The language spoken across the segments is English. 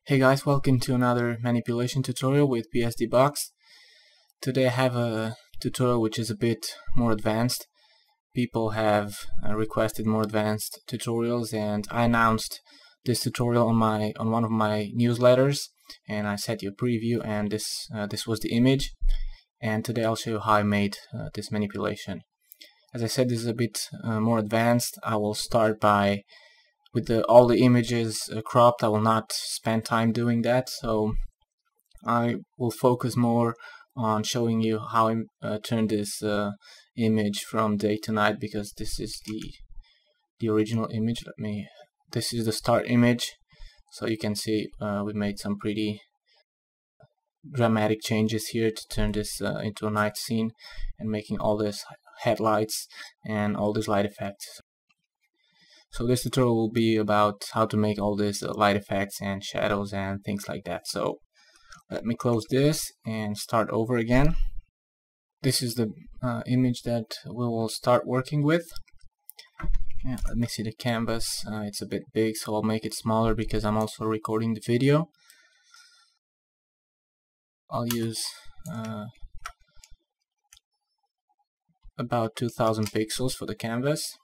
Hey guys, welcome to another manipulation tutorial with PSD Box. Today I have a tutorial which is a bit more advanced. People have requested more advanced tutorials, and I announced this tutorial on one of my newsletters, and I set you a preview, and this was the image. And today I'll show you how I made this manipulation. As I said, this is a bit more advanced. I will start with all the images cropped. I will not spend time doing that, so I will focus more on showing you how I turn this image from day to night, because this is the original image. This is the start image, so you can see we made some pretty dramatic changes here to turn this into a night scene, and making all this headlights and all these light effects. So this tutorial will be about how to make all these light effects and shadows and things like that. So let me close this and start over again. This is the image that we will start working with. Yeah, let me see the canvas. It's a bit big, so I'll make it smaller because I'm also recording the video. I'll use about 2000 pixels for the canvas.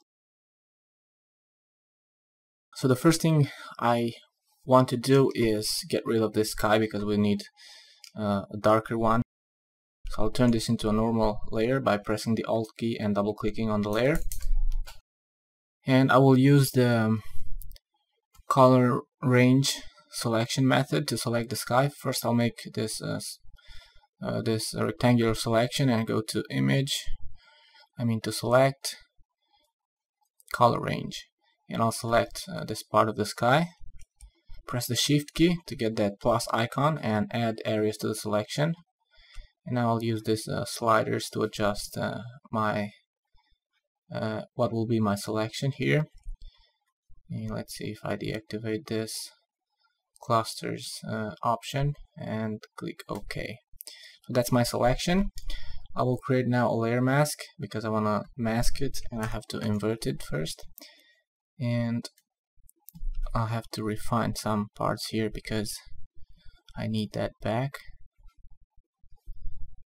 So the first thing I want to do is get rid of this sky, because we need a darker one. So I'll turn this into a normal layer by pressing the Alt key and double clicking on the layer. And I will use the color range selection method to select the sky. First I'll make this rectangular selection and go to image, to select color range. And I'll select this part of the sky, press the shift key to get that plus icon and add areas to the selection. And now I'll use this sliders to adjust what will be my selection here. And let's see if I deactivate this clusters option and click OK. So that's my selection. I will create now a layer mask, because I want to mask it, and I have to invert it first. And I'll have to refine some parts here because I need that back.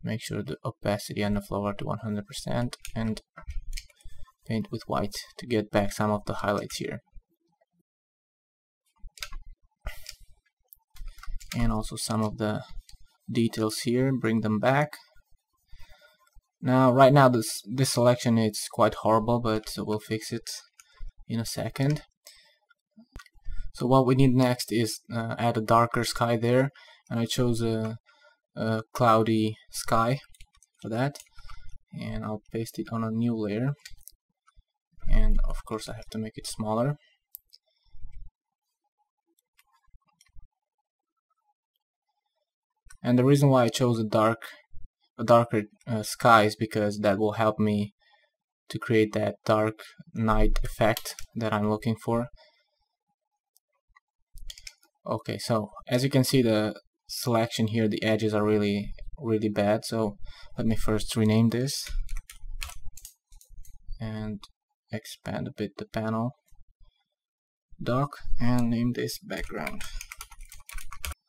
Make sure the opacity and the flow are to 100%, and paint with white to get back some of the highlights here. And also some of the details here, bring them back. Now, right now this selection is quite horrible, but we'll fix it in a second. So what we need next is add a darker sky there, and I chose a cloudy sky for that, and I'll paste it on a new layer, and of course I have to make it smaller. And the reason why I chose a darker sky is because that will help me to create that dark night effect that I'm looking for. Okay, so as you can see, the selection here, the edges are really bad. So let me first rename this and expand a bit the panel dock and name this background.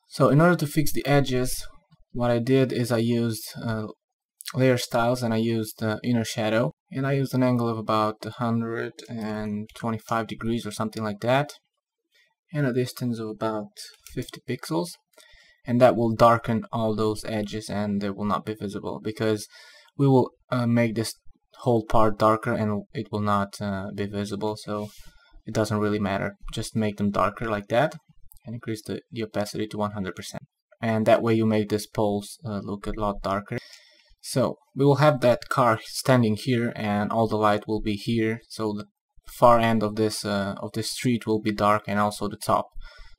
So in order to fix the edges, what I did is I used layer styles, and I used inner shadow, and I used an angle of about 125 degrees or something like that, and a distance of about 50 pixels, and that will darken all those edges and they will not be visible, because we will make this whole part darker and it will not be visible, so it doesn't really matter. Just make them darker like that and increase the opacity to 100%, and that way you make this poles look a lot darker. So we will have that car standing here, and all the light will be here, so the far end of this street will be dark, and also the top.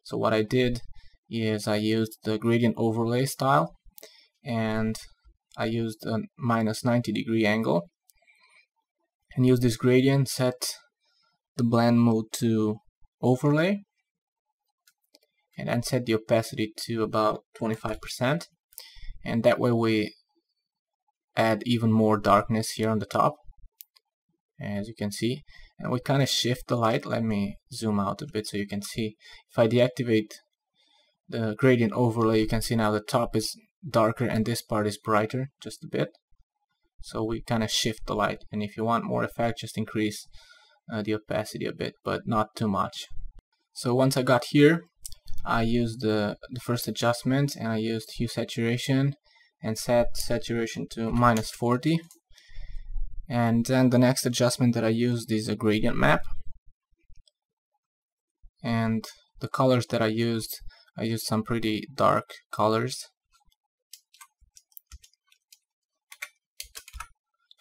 So what I did is I used the gradient overlay style, and I used a -90-degree angle, and use this gradient, set the blend mode to overlay, and then set the opacity to about 25%, and that way we add even more darkness here on the top, as you can see, and we kind of shift the light. Let me zoom out a bit so you can see. If I deactivate the gradient overlay, you can see now the top is darker and this part is brighter just a bit. So we kind of shift the light, and if you want more effect, just increase the opacity a bit, but not too much. So once I got here, I used the first adjustment, and I used hue saturation and set saturation to -40. And then the next adjustment that I used is a gradient map. And the colors that I used some pretty dark colors.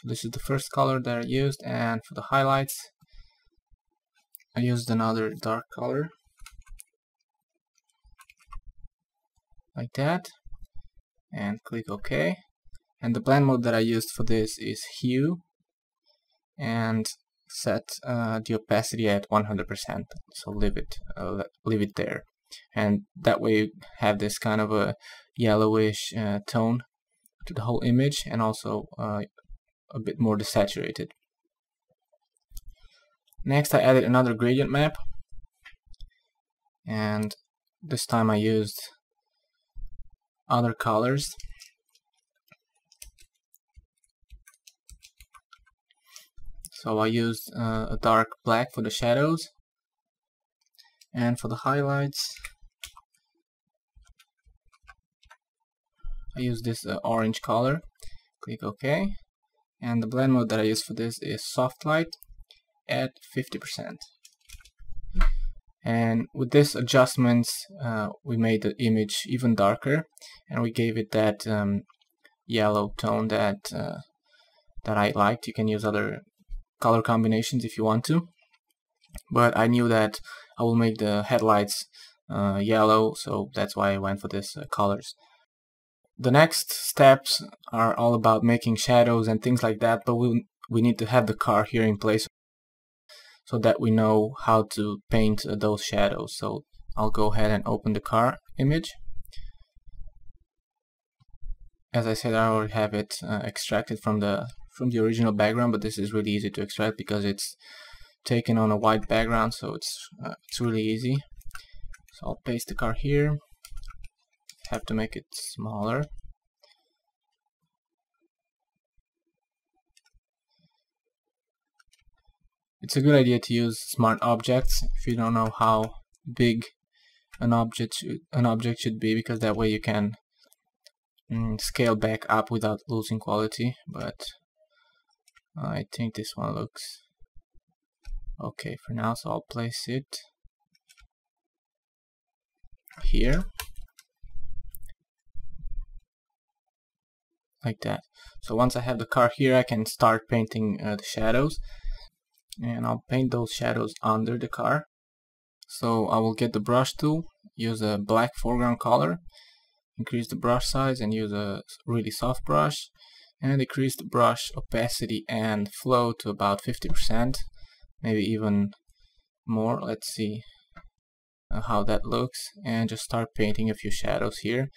This is the first color that I used, and for the highlights I used another dark color like that, and click OK. And the blend mode that I used for this is hue, and set the opacity at 100%, so leave it there, and that way you have this kind of a yellowish tone to the whole image, and also a bit more desaturated. Next I added another gradient map, and this time I used other colors. So I used a dark black for the shadows, and for the highlights I used this orange color. Click OK, and the blend mode that I use for this is soft light at 50%. And with this adjustments we made the image even darker, and we gave it that yellow tone that I liked. You can use other color combinations if you want to, but I knew that I will make the headlights yellow, so that's why I went for this colors. The next steps are all about making shadows and things like that, but we need to have the car here in place so that we know how to paint those shadows. So I'll go ahead and open the car image. As I said, I already have it extracted from the original background, but this is really easy to extract because it's taken on a white background, so it's really easy. So I'll paste the car here. Have to make it smaller. It's a good idea to use smart objects if you don't know how big an object should be, because that way you can scale back up without losing quality. But I think this one looks okay for now, so I'll place it here like that. So once I have the car here, I can start painting the shadows, and I'll paint those shadows under the car. So I will get the brush tool, use a black foreground color, increase the brush size and use a really soft brush, and decrease the brush opacity and flow to about 50%, maybe even more. Let's see how that looks, and just start painting a few shadows here.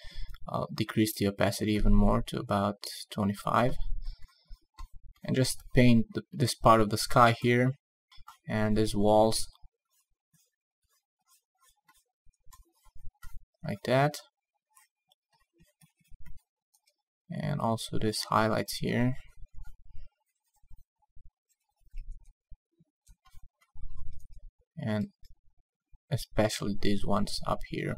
I'll decrease the opacity even more to about 25, and just paint this part of the sky here and these walls like that, and also this highlights here. And especially these ones up here.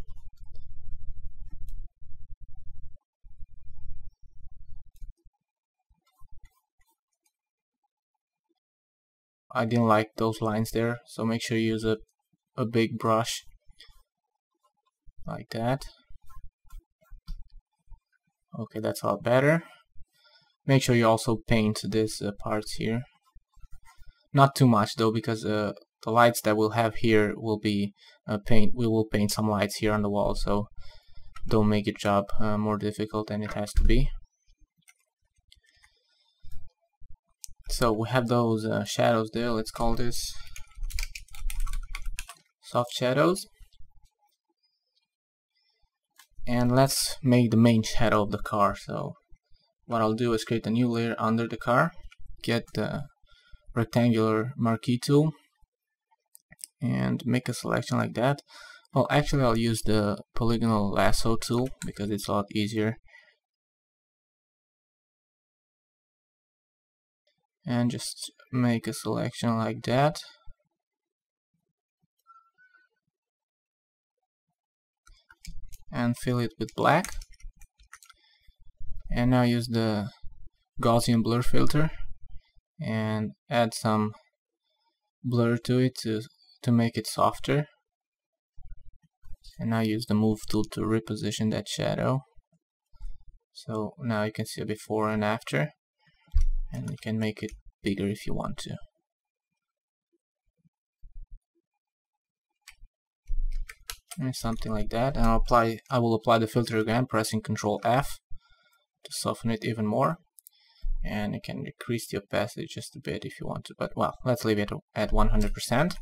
I didn't like those lines there, so make sure you use a big brush like that. Okay, that's a lot better. Make sure you also paint these parts here. Not too much though, because the lights that we'll have here will be we will paint some lights here on the wall, so don't make your job more difficult than it has to be. So we have those shadows there. Let's call this soft shadows, and let's make the main shadow of the car. So what I'll do is create a new layer under the car, get the rectangular marquee tool and make a selection like that. Well, actually I'll use the polygonal lasso tool because it's a lot easier. And just make a selection like that. And fill it with black. And now use the Gaussian blur filter and add some blur to it to make it softer. And now use the move tool to reposition that shadow. So now you can see a before and after, and you can make it bigger if you want to. And something like that, and I will apply the filter again, pressing Ctrl F to soften it even more. And you can decrease the opacity just a bit if you want to, but well, let's leave it at 100%.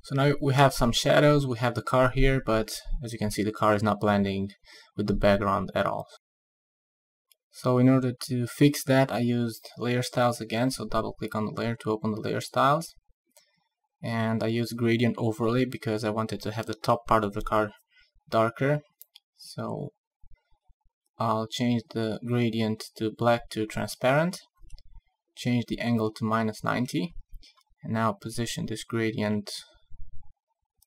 So now we have some shadows, we have the car here, but as you can see the car is not blending with the background at all. So in order to fix that, I used layer styles again, so double click on the layer to open the layer styles. And I used gradient overlay because I wanted to have the top part of the car darker. So I'll change the gradient to black to transparent, change the angle to -90, and now position this gradient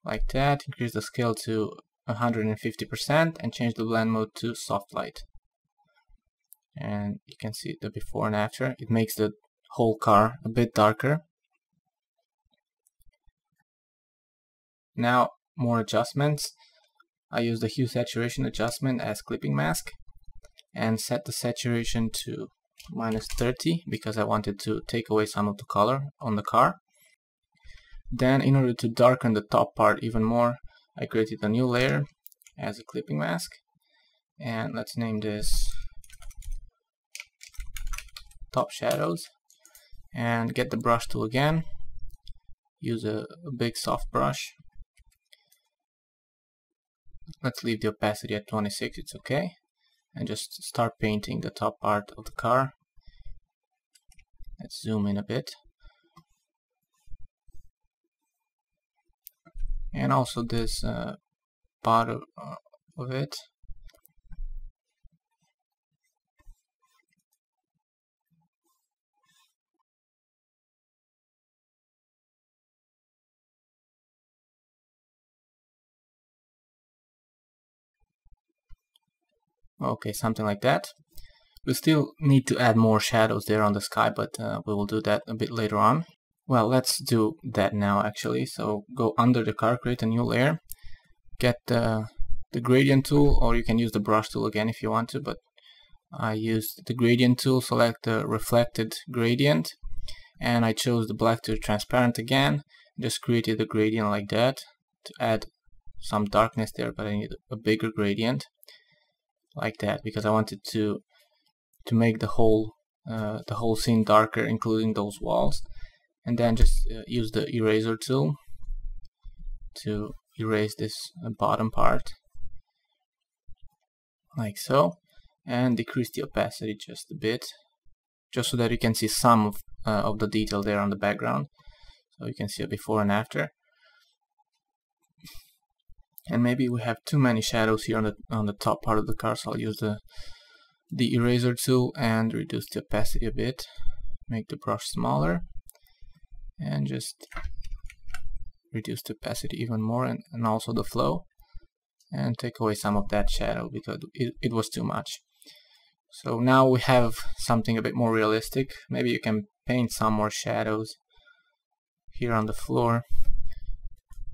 like that, increase the scale to 150% and change the blend mode to soft light. And you can see the before and after. It makes the whole car a bit darker. Now more adjustments. I use the hue saturation adjustment as clipping mask and set the saturation to -30 because I wanted to take away some of the color on the car. Then in order to darken the top part even more, I created a new layer as a clipping mask, and let's name this top shadows, and get the brush tool again, use a big soft brush. Let's leave the opacity at 26, it's okay, and just start painting the top part of the car. Let's zoom in a bit. And also this part of it. Okay, something like that. We still need to add more shadows there on the sky, but we will do that a bit later on. Well, let's do that now actually. So go under the car, create a new layer, get the gradient tool, or you can use the brush tool again if you want to, but I used the gradient tool, select the reflected gradient, and I chose the black to transparent again, just created a gradient like that to add some darkness there, but I need a bigger gradient like that because I wanted to make the whole scene darker, including those walls. And then just use the eraser tool to erase this bottom part like so, and decrease the opacity just a bit, just so that you can see some of the detail there on the background. So you can see a before and after. And maybe we have too many shadows here on the top part of the car, so I'll use the eraser tool and reduce the opacity a bit, make the brush smaller, and just reduce the opacity even more, and also the flow, and take away some of that shadow because it was too much. So now we have something a bit more realistic. Maybe you can paint some more shadows here on the floor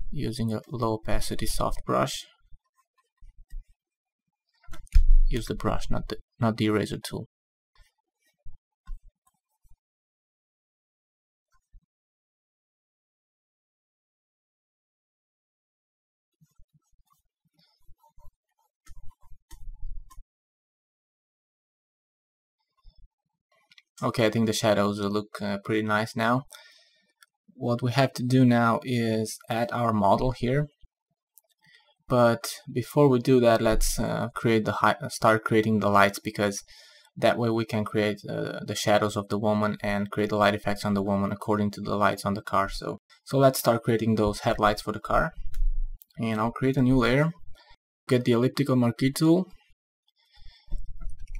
using a low opacity soft brush. Use the brush, not the eraser tool. Okay, I think the shadows look pretty nice now. What we have to do now is add our model here. But before we do that, let's start creating the lights, because That way we can create the shadows of the woman and create the light effects on the woman according to the lights on the car. So let's start creating those headlights for the car. And I'll create a new layer, get the elliptical marquee tool,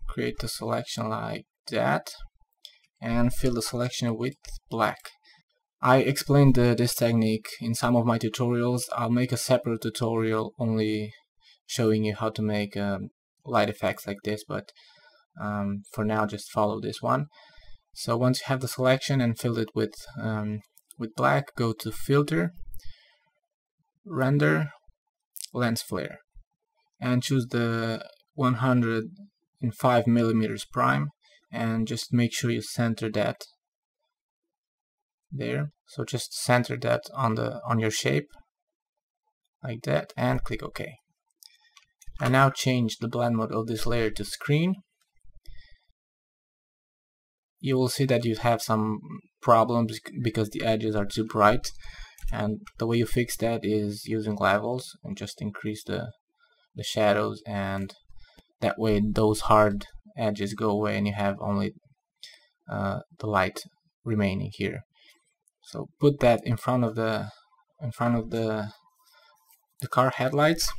create the selection like that, and fill the selection with black. I explained this technique in some of my tutorials. I'll make a separate tutorial only showing you how to make light effects like this, but for now just follow this one. So once you have the selection and fill it with black, go to Filter, Render, Lens Flare, and choose the 105mm prime, and just make sure you center that there. So just center that on your shape like that, and click OK. And now change the blend mode of this layer to screen. You will see that you have some problems because the edges are too bright, and the way you fix that is using levels and just increase the shadows, and that way those hard edges go away and you have only the light remaining here. So put that in front of the car headlights,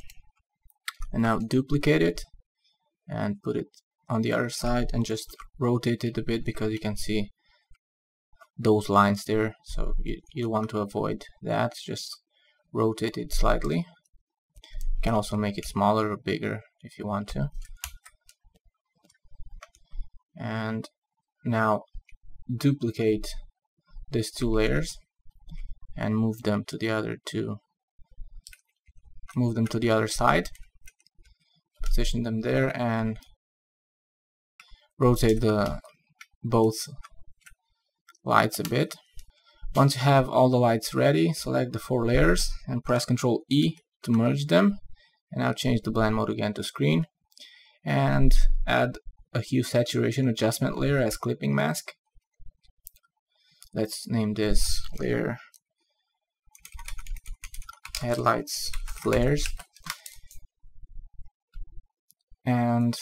and now duplicate it and put it on the other side and just rotate it a bit because you can see those lines there. So you want to avoid that. Just rotate it slightly. You can also make it smaller or bigger if you want to. And now duplicate these two layers and move them to the other side. Position them there and rotate both lights a bit. Once you have all the lights ready, select the 4 layers and press Ctrl E to merge them. And now change the blend mode again to screen and add a hue saturation adjustment layer as clipping mask. Let's name this layer Headlights Flares. And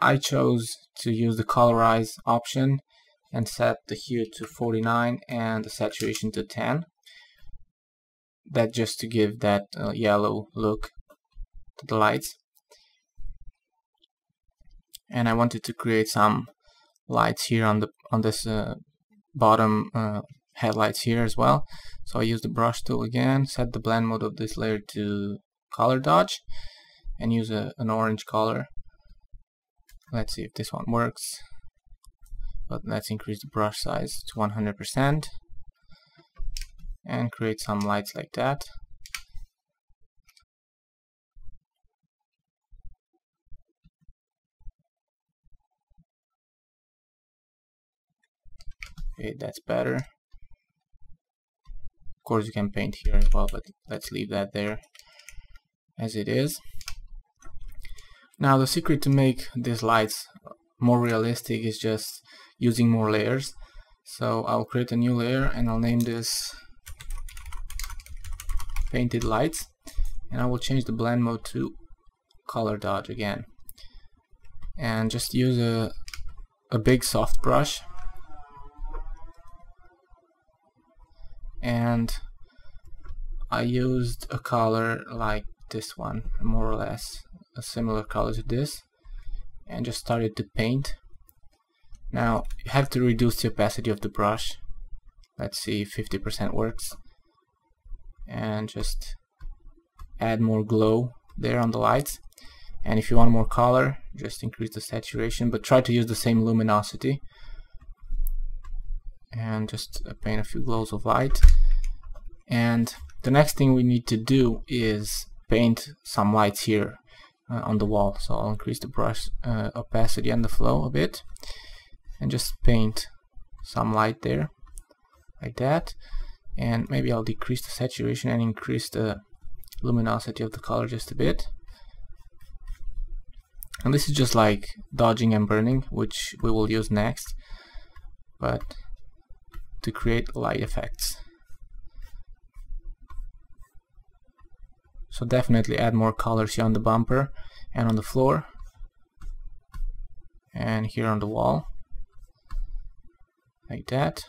I chose to use the colorize option and set the hue to 49 and the saturation to 10. That just to give that yellow look to the lights. And I wanted to create some lights here on this bottom headlights here as well. So I use the brush tool again, set the blend mode of this layer to color dodge, and use an orange color. Let's see if this one works, but let's increase the brush size to 100% and create some lights like that. Okay, that's better. Of course you can paint here as well, but let's leave that there as it is. Now the secret to make these lights more realistic is just using more layers. So I'll create a new layer and I'll name this Painted Lights, and I will change the blend mode to color dodge again, and just use a big soft brush, and I used a color like this one, more or less a similar color to this, and just started to paint. Now you have to reduce the opacity of the brush. Let's see if 50% works, and just add more glow there on the lights. And if you want more color, just increase the saturation, but try to use the same luminosity, and just paint a few glows of light. And the next thing we need to do is paint some lights here on the wall. So I'll increase the brush opacity and the flow a bit, and just paint some light there like that. And maybe I'll decrease the saturation and increase the luminosity of the color just a bit. And this is just like dodging and burning, which we will use next, but to create light effects. So definitely add more colors here on the bumper and on the floor, and here on the wall, like that.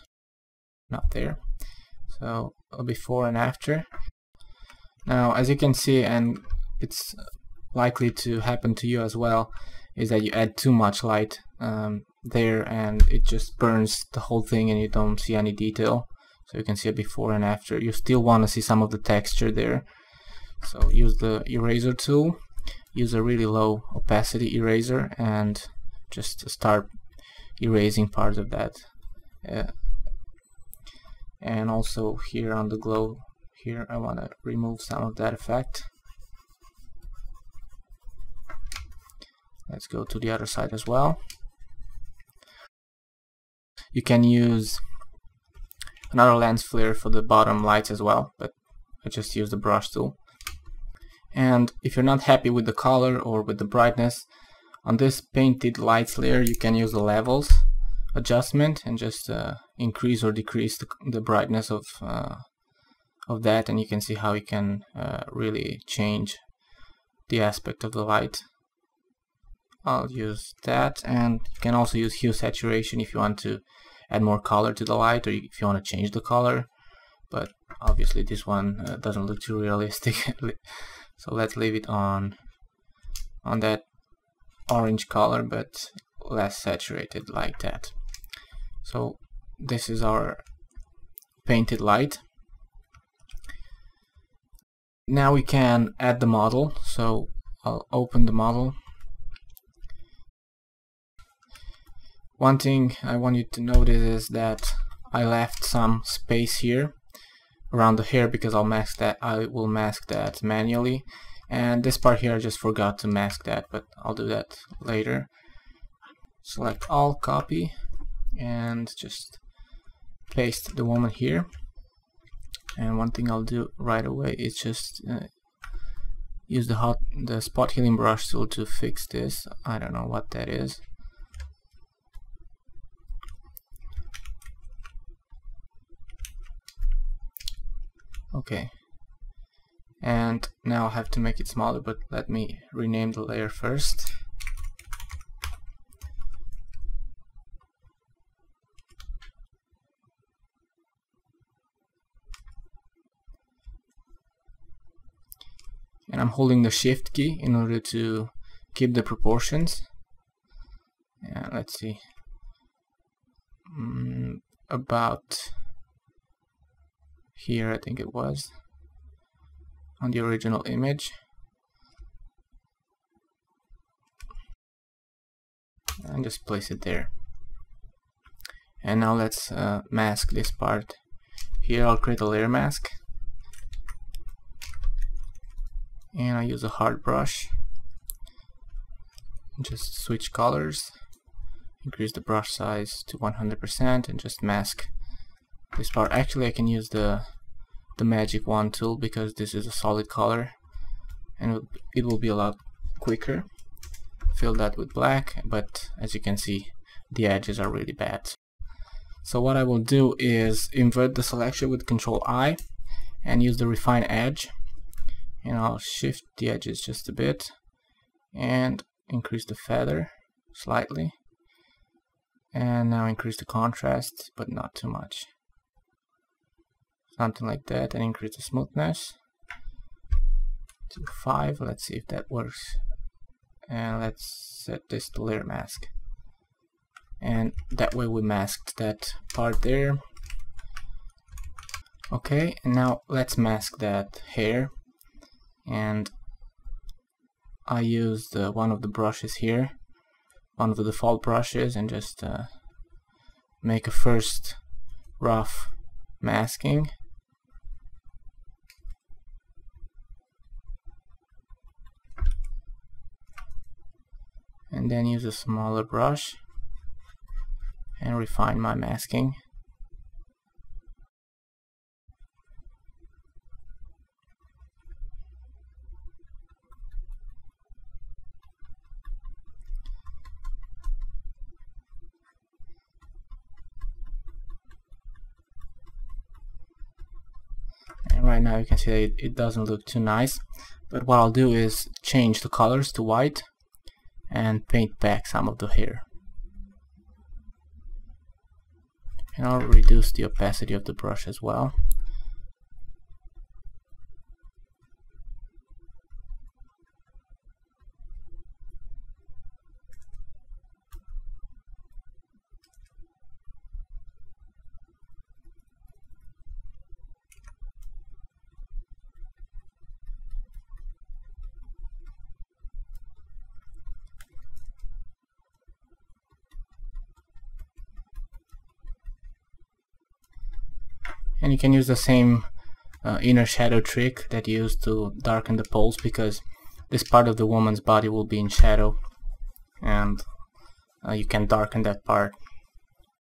Not there. So a before and after. Now, as you can see, and it's likely to happen to you as well, is that you add too much light there, and it just burns the whole thing and you don't see any detail. So you can see a before and after. You still want to see some of the texture there, so use the eraser tool, use a really low opacity eraser, and just start erasing parts of that. And also here on the glow here, I want to remove some of that effect. Let's go to the other side as well. You can use another lens flare for the bottom lights as well, but I just use the brush tool. And if you're not happy with the color or with the brightness, on this painted lights layer you can use the levels adjustment and just increase or decrease the brightness of that, and you can see how you can really change the aspect of the light. I'll use that, and you can also use hue saturation if you want to add more color to the light, or if you want to change the color, but obviously this one doesn't look too realistic. So let's leave it on that orange color, but less saturated, like that. So this is our painted light. Now we can add the model, so I'll open the model. One thing I want you to notice is that I left some space here around the hair because I will mask that manually, and this part here I just forgot to mask that, but I'll do that later. Select all, copy, and just paste the woman here. And one thing I'll do right away is just use the spot healing brush tool to fix this. I don't know what that is. Okay, and now I have to make it smaller, but let me rename the layer first. And I'm holding the shift key in order to keep the proportions. Yeah, let's see, about here I think it was on the original image, and just place it there. And now let's mask this part. Here I'll create a layer mask, and I use a hard brush. Just switch colors, increase the brush size to 100%, and just mask this part. Actually I can use the magic wand tool because this is a solid color and it will be a lot quicker. Fill that with black, but as you can see the edges are really bad. So what I will do is invert the selection with Control I and use the refine edge, and I'll shift the edges just a bit and increase the feather slightly, and now increase the contrast but not too much, something like that, and increase the smoothness to 5. Let's see if that works, and let's set this to layer mask, and that way we masked that part there. Okay, and now let's mask that hair, and I used one of the brushes here, one of the default brushes, and just make a first rough masking. And then use a smaller brush and refine my masking. And right now you can see that it doesn't look too nice, but what I'll do is change the colors to white and paint back some of the hair. And I'll reduce the opacity of the brush as well. And you can use the same inner shadow trick that you used to darken the poles, because this part of the woman's body will be in shadow, and you can darken that part